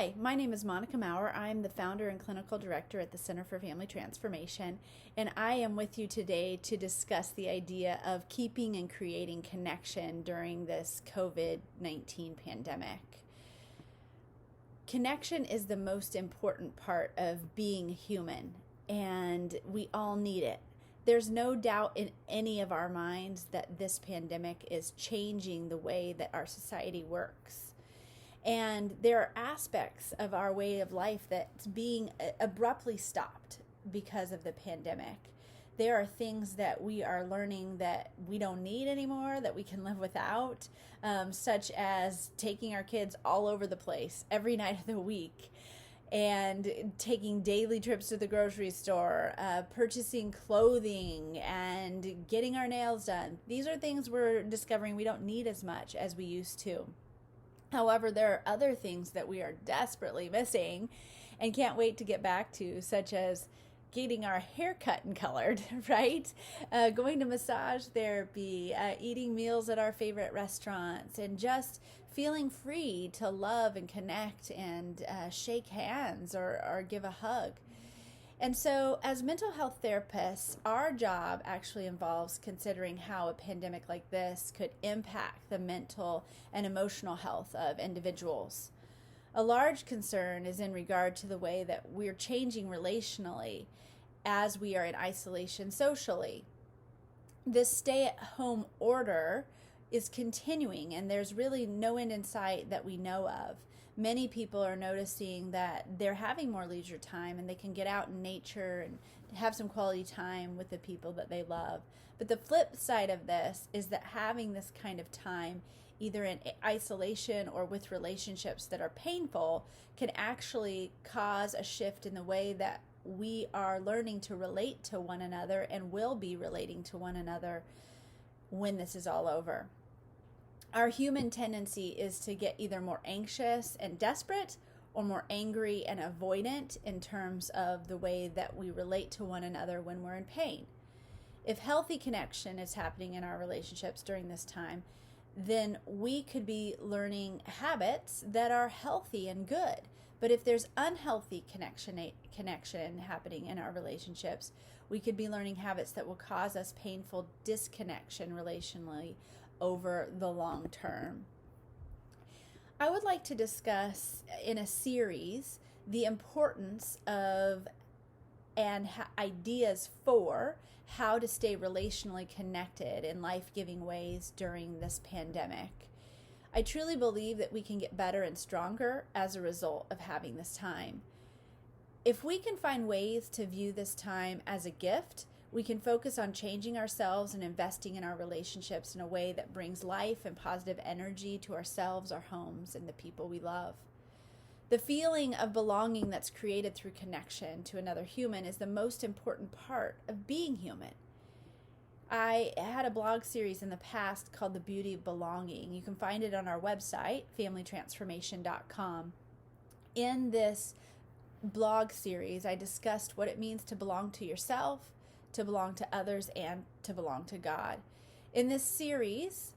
Hi, my name is Monica Maurer. I'm the founder and clinical director at the Center for Family Transformation, and I am with you today to discuss the idea of keeping and creating connection during this COVID-19 pandemic. Connection is the most important part of being human, and we all need it. There's no doubt in any of our minds that this pandemic is changing the way that our society works. And there are aspects of our way of life that's being abruptly stopped because of the pandemic. There are things that we are learning that we don't need anymore, that we can live without, such as taking our kids all over the place every night of the week and taking daily trips to the grocery store, purchasing clothing, and getting our nails done. These are things we're discovering we don't need as much as we used to. However, there are other things that we are desperately missing and can't wait to get back to, such as getting our hair cut and colored, right? Going to massage therapy, eating meals at our favorite restaurants, and just feeling free to love and connect and shake hands or give a hug. And so as mental health therapists, our job actually involves considering how a pandemic like this could impact the mental and emotional health of individuals. A large concern is in regard to the way that we're changing relationally as we are in isolation socially. This stay-at-home order is continuing, and there's really no end in sight that we know of. Many people are noticing that they're having more leisure time and they can get out in nature and have some quality time with the people that they love. But the flip side of this is that having this kind of time, either in isolation or with relationships that are painful, can actually cause a shift in the way that we are learning to relate to one another and will be relating to one another when this is all over. Our human tendency is to get either more anxious and desperate or more angry and avoidant in terms of the way that we relate to one another when we're in pain. If healthy connection is happening in our relationships during this time, then we could be learning habits that are healthy and good. But if there's unhealthy connection happening in our relationships, we could be learning habits that will cause us painful disconnection relationally over the long term. I would like to discuss in a series the importance of and ideas for how to stay relationally connected in life-giving ways during this pandemic. I truly believe that we can get better and stronger as a result of having this time. If we can find ways to view this time as a gift, we can focus on changing ourselves and investing in our relationships in a way that brings life and positive energy to ourselves, our homes, and the people we love. The feeling of belonging that's created through connection to another human is the most important part of being human. I had a blog series in the past called The Beauty of Belonging. You can find it on our website, familytransformation.com. In this blog series, I discussed what it means to belong to yourself, to belong to others, and to belong to God. In this series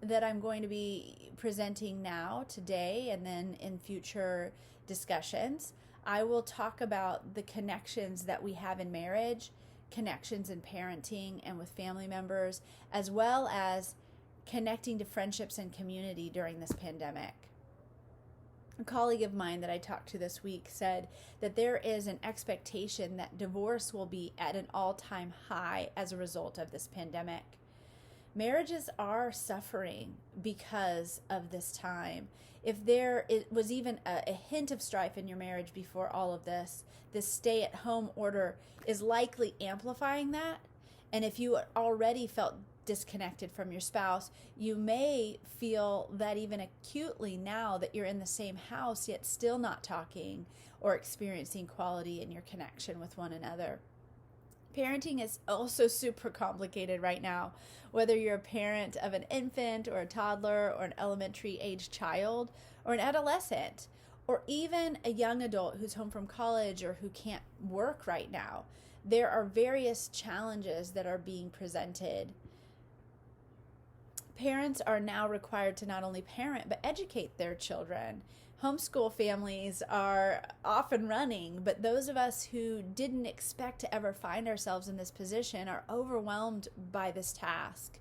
that I'm going to be presenting now, today, and then in future discussions, I will talk about the connections that we have in marriage, connections in parenting and with family members, as well as connecting to friendships and community during this pandemic. A colleague of mine that I talked to this week said that there is an expectation that divorce will be at an all-time high as a result of this pandemic. Marriages are suffering because of this time. If there was even a hint of strife in your marriage before all of this stay-at-home order is likely amplifying that. And if you already felt disconnected from your spouse, you may feel that even acutely now that you're in the same house, yet still not talking or experiencing quality in your connection with one another. Parenting is also super complicated right now. Whether you're a parent of an infant or a toddler or an elementary age child or an adolescent or even a young adult who's home from college or who can't work right now, there are various challenges that are being presented. Parents are now required to not only parent but educate their children. Homeschool families are off and running, but those of us who didn't expect to ever find ourselves in this position are overwhelmed by this task.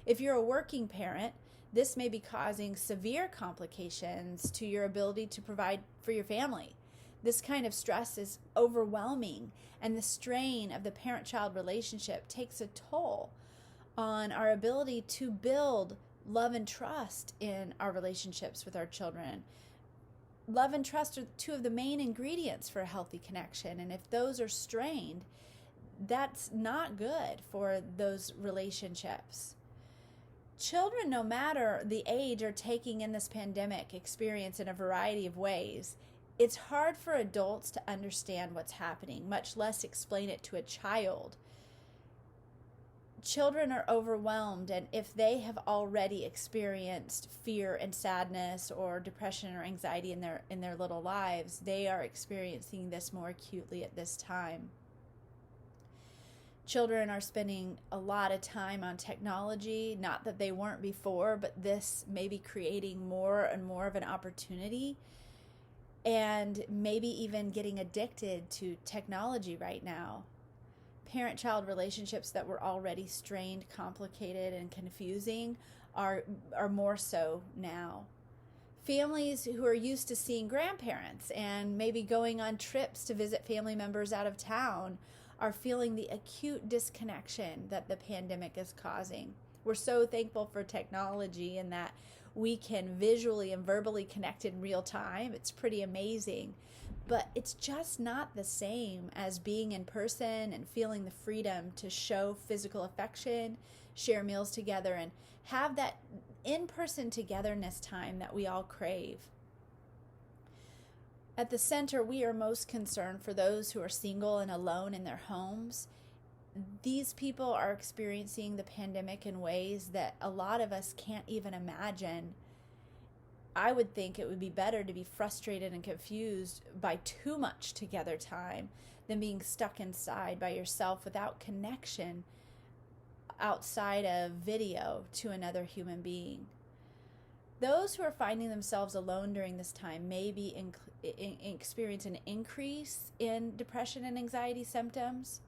If you're a working parent, this may be causing severe complications to your ability to provide for your family. This kind of stress is overwhelming, and the strain of the parent-child relationship takes a toll on our ability to build love and trust in our relationships with our children. Love and trust are two of the main ingredients for a healthy connection, and if those are strained, that's not good for those relationships. Children, no matter the age, are taking in this pandemic experience in a variety of ways. It's hard for adults to understand what's happening, much less explain it to a child. Children are overwhelmed, and if they have already experienced fear and sadness or depression or anxiety in their little lives, they are experiencing this more acutely at this time. Children are spending a lot of time on technology, not that they weren't before, but this may be creating more and more of an opportunity, and maybe even getting addicted to technology right now. Parent-child relationships that were already strained, complicated, and confusing are more so now. Families who are used to seeing grandparents and maybe going on trips to visit family members out of town are feeling the acute disconnection that the pandemic is causing. We're so thankful for technology and that we can visually and verbally connect in real time. It's pretty amazing. But it's just not the same as being in person and feeling the freedom to show physical affection, share meals together, and have that in-person togetherness time that we all crave. At the center, we are most concerned for those who are single and alone in their homes. These people are experiencing the pandemic in ways that a lot of us can't even imagine. I would think it would be better to be frustrated and confused by too much together time than being stuck inside by yourself without connection outside of video to another human being. Those who are finding themselves alone during this time may be experience an increase in depression and anxiety symptoms.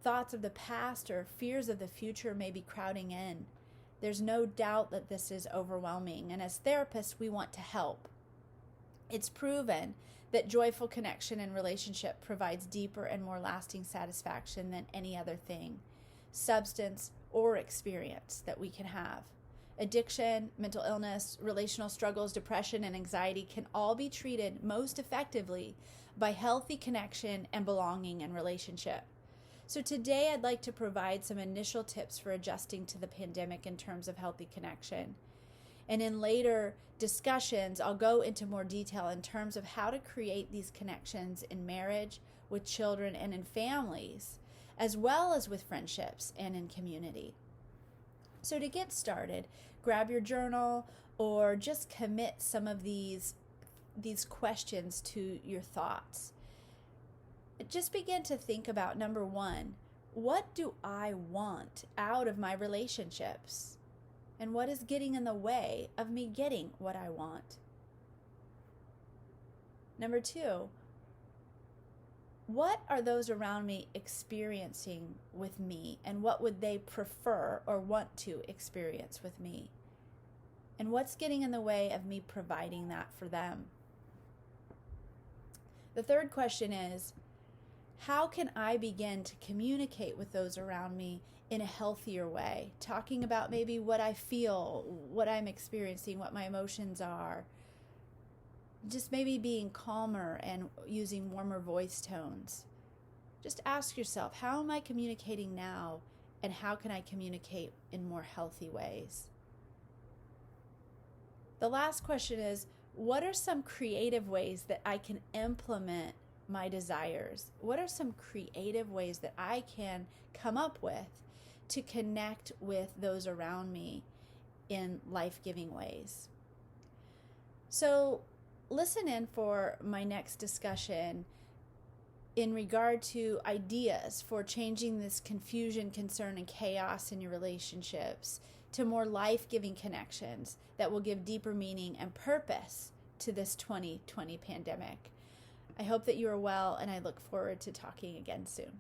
Thoughts of the past or fears of the future may be crowding in. There's no doubt that this is overwhelming, and as therapists, we want to help. It's proven that joyful connection and relationship provides deeper and more lasting satisfaction than any other thing, substance, or experience that we can have. Addiction, mental illness, relational struggles, depression, and anxiety can all be treated most effectively by healthy connection and belonging and relationship. So today I'd like to provide some initial tips for adjusting to the pandemic in terms of healthy connection. And in later discussions, I'll go into more detail in terms of how to create these connections in marriage, with children, and in families, as well as with friendships and in community. So to get started, grab your journal or just commit some of these questions to your thoughts. Just begin to think about, number one, what do I want out of my relationships? And what is getting in the way of me getting what I want? Number two, what are those around me experiencing with me, and what would they prefer or want to experience with me? And what's getting in the way of me providing that for them? The third question is, how can I begin to communicate with those around me in a healthier way? Talking about maybe what I feel, what I'm experiencing, what my emotions are. Just maybe being calmer and using warmer voice tones. Just ask yourself, how am I communicating now, and how can I communicate in more healthy ways? The last question is, what are some creative ways that I can implement my desires? What are some creative ways that I can come up with to connect with those around me in life-giving ways? So listen in for my next discussion in regard to ideas for changing this confusion, concern, and chaos in your relationships to more life-giving connections that will give deeper meaning and purpose to this 2020 pandemic. I hope that you are well, and I look forward to talking again soon.